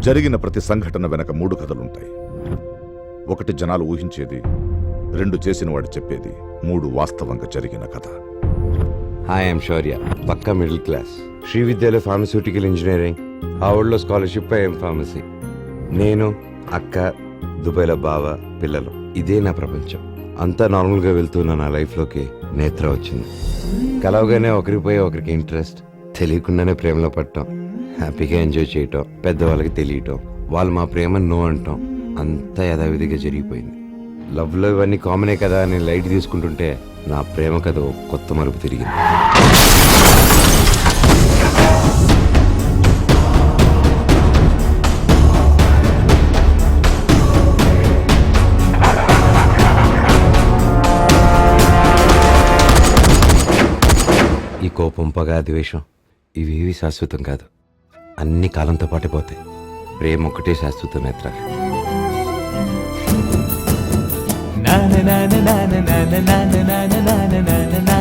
జరిగిన ప్రతి సంఘటన వెనక 3 కథలుంటాయి. 1 జనాలు ఊహించేది, 2 చేసిన వాడు చెప్పేది, 3 వాస్తవంగా జరిగిన కథ. హాయ్ ఐఎమ్ శౌర్య, పక్కా మిడిల్ క్లాస్. శ్రీవిద్యలో ఫార్మస్యూటికల్ ఇంజనీరింగ్, హార్వర్డ్లో స్కాలర్షిప్ ఎం ఫార్మసీ. నేను, అక్క, దుబాయ్లో బావ, పిల్లలు. ఇదే నా ప్రపంచం. అంతా నార్మల్గా వెళ్తున్న నా లైఫ్లోకి నేత్ర వచ్చింది. కలవగానే ఒకరిపోయి ఒకరికి ఇంట్రెస్ట్, తెలియకుండానే ప్రేమలో పడటం, హ్యాపీగా ఎంజాయ్ చేయటం, పెద్దవాళ్ళకి తెలియటం, వాళ్ళు మా ప్రేమను నో అంటాం, అంతా యథావిధిగా జరిగిపోయింది. లవ్లో ఇవన్నీ కామనే కదా అని లైట్ తీసుకుంటుంటే నా ప్రేమ కథ ఓ కొత్త మలుపు తిరిగింది. ఈ కోపం, పగ, ద్వేషం ఇవేవి శాశ్వతం కాదు. అన్ని కాలంతో పాటే పోతాయి. ప్రేమ ఒక్కటే శాశ్వతం నేత్ర. na na na na na na na na na na na na na